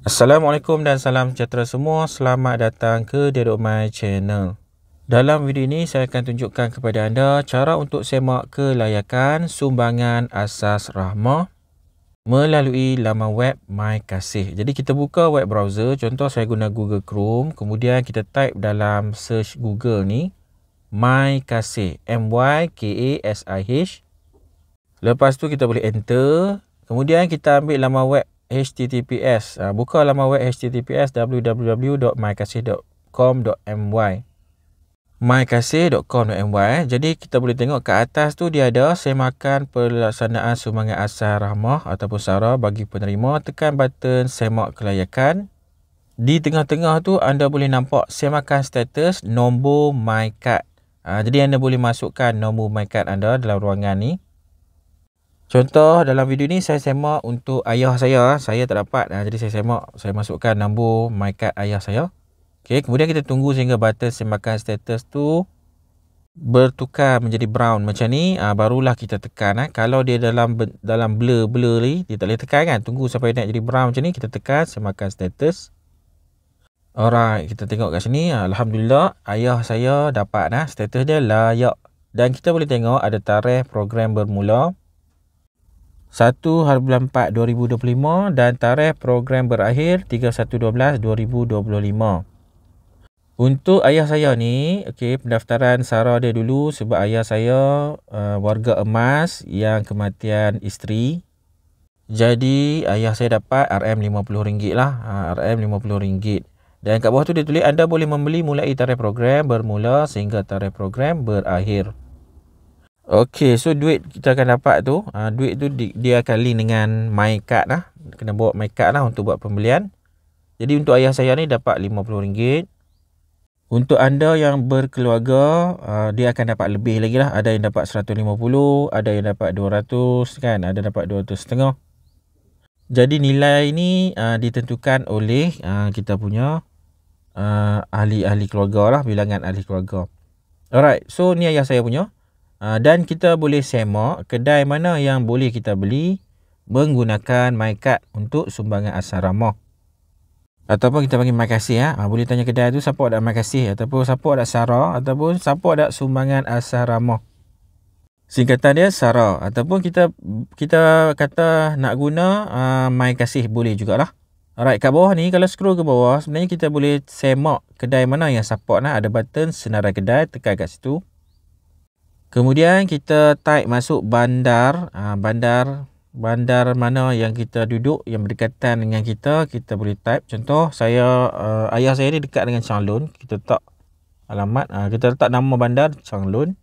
Assalamualaikum dan salam sejahtera semua. Selamat datang ke Dedok My Channel. Dalam video ini saya akan tunjukkan kepada anda cara untuk semak kelayakan sumbangan asas rahmah melalui laman web My Kasih. Jadi kita buka web browser, contoh saya guna Google Chrome, kemudian kita type dalam search Google ni My Kasih, MYKASIH. Lepas tu kita boleh enter, kemudian kita ambil laman web HTTPS. Buka laman web HTTPS www.mykasih.com.my mykasih.com.my. Jadi kita boleh tengok ke atas tu dia ada semakan pelaksanaan sumbangan asas rahmah ataupun SARA bagi penerima. Tekan button semak kelayakan. Di tengah-tengah tu anda boleh nampak semakan status nombor MyCard. Jadi anda boleh masukkan nombor MyCard anda dalam ruangan ni. Contoh dalam video ni saya semak untuk ayah saya tak dapat. Jadi saya masukkan nombor MyCard ayah saya. Okey, kemudian kita tunggu sehingga button semakan status tu bertukar menjadi brown macam ni, barulah kita tekan. Kalau dia dalam blur ni dia tak boleh tekan kan. Tunggu sampai nak jadi brown macam ni, kita tekan semakan status. Alright, kita tengok kat sini. Alhamdulillah ayah saya dapat status dia layak. Dan kita boleh tengok ada tarikh program bermula 1/4/2025 dan tarikh program berakhir 31/12/2025. Untuk ayah saya ni, okey, pendaftaran SARA dia dulu sebab ayah saya warga emas yang kematian isteri. Jadi ayah saya dapat RM50 lah, RM50. Dan kat bawah tu dia tulis anda boleh membeli mulai tarikh program bermula sehingga tarikh program berakhir. Okey, so duit kita akan dapat tu, duit tu dia akan link dengan MyCard lah. Kena bawa MyCard lah untuk buat pembelian. Jadi untuk ayah saya ni dapat RM50. Untuk anda yang berkeluarga, dia akan dapat lebih lagi lah. Ada yang dapat 150, ada yang dapat 200 kan, ada dapat 200.5. Jadi nilai ni ditentukan oleh kita punya ahli-ahli keluarga lah, bilangan ahli keluarga. Alright, so ni ayah saya punya. Dan kita boleh semak kedai mana yang boleh kita beli menggunakan MyCard untuk sumbangan asas rahmah. Ataupun kita panggil My Kasih. Boleh tanya kedai tu siapa ada My Kasih, ataupun siapa ada SARA, ataupun siapa ada sumbangan asas rahmah. Singkatan dia SARA. Ataupun kita kata nak guna My Kasih boleh jugalah. Alright, kat bawah ni kalau scroll ke bawah sebenarnya kita boleh semak kedai mana yang support. Ada button senarai kedai, tekan kat situ. Kemudian kita type masuk bandar, bandar mana yang kita duduk yang berdekatan dengan kita boleh type. Contoh saya ayah saya ni dekat dengan Changlun, kita letak alamat, kita letak nama bandar Changlun,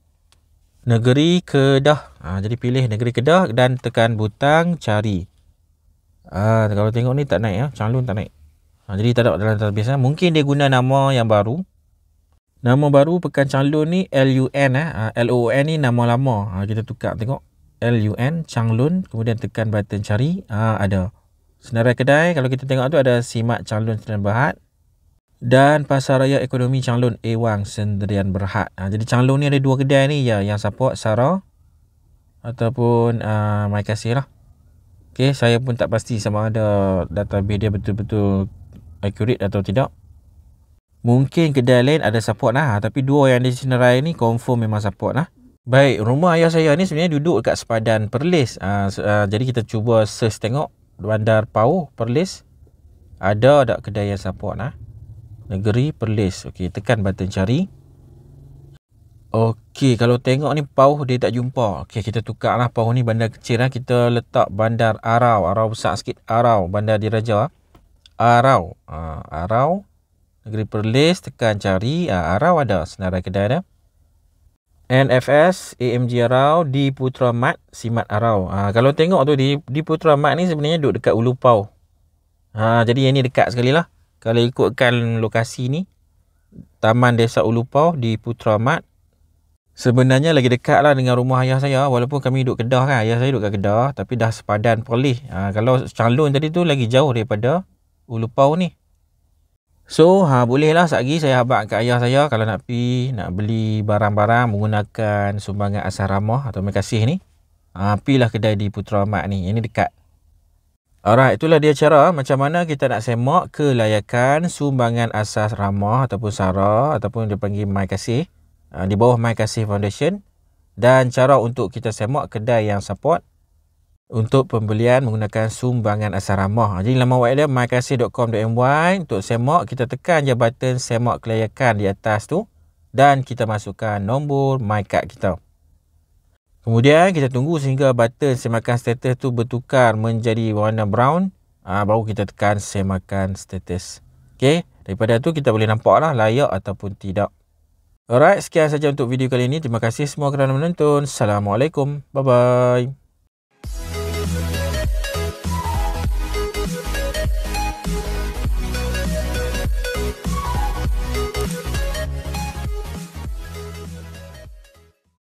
negeri Kedah. Jadi pilih negeri Kedah dan tekan butang cari. Kalau tengok ni tak naik Changlun tak naik. Jadi tak ada dalam database. Mungkin dia guna nama yang baru. Nama baru pekan Changlun ni LUN LON ni nama lama. Kita tukar tengok LUN Changlun, kemudian tekan button cari. Ada senarai kedai. Kalau kita tengok tu ada Simat Changlun Sdn Bhd dan Pasar Raya Ekonomi Changlun Ewang Sdn Bhd. Jadi Changlun ni ada dua kedai ni yang support SARA ataupun My Kasih lah. Okey, saya pun tak pasti sama ada database dia betul-betul accurate atau tidak. Mungkin kedai lain ada support tapi dua yang di senarai ni confirm memang support Baik, rumah ayah saya ni sebenarnya duduk dekat sepadan Perlis. Jadi kita cuba search tengok Bandar Pauh Perlis. Ada tak kedai yang support negeri Perlis. Okey, tekan button cari. Okey, kalau tengok ni Pauh dia tak jumpa. Okey, kita tukarlah Pauh ni bandar kecil Kita letak Bandar Arau. Arau besar sikit. Arau, Bandar Diraja. Arau. Arau negeri Perlis, tekan cari. Arau ada senarai kedai dia. NFS AMG Arau di Putra Mat Simat Arau. Kalau tengok tu di Putra Mat ni sebenarnya duduk dekat Ulu Pau. Jadi yang ni dekat sekali lah. Kalau ikutkan lokasi ni, Taman Desa Ulu Pau di Putra Mat, sebenarnya lagi dekat lah dengan rumah ayah saya. Walaupun kami duduk Kedah kan, ayah saya duduk kat Kedah, tapi dah sepadan Perlis. Kalau Changlun tadi tu lagi jauh daripada Ulu Pau ni. So bolehlah satgi saya habaq kat ayah saya kalau nak beli barang-barang menggunakan sumbangan asas rahmah atau My Kasih ni. Pilah kedai di Putra Mat ni. Yang ni dekat. Alright, itulah dia cara macam mana kita nak semak kelayakan sumbangan asas ramah ataupun SARA ataupun dipanggil MyKasih di bawah MyKasih Foundation, dan cara untuk kita semak kedai yang support untuk pembelian menggunakan sumbangan asas ramah. Jadi laman web dia mykasih.com.my. Untuk semak, kita tekan je button semak kelayakan di atas tu dan kita masukkan nombor MyCard kita. Kemudian kita tunggu sehingga button semakan status tu bertukar menjadi warna brown. Baru kita tekan semakan status. Okey, daripada tu kita boleh nampak lah layak ataupun tidak. Alright, sekian saja untuk video kali ini. Terima kasih semua kerana menonton. Assalamualaikum. Bye-bye.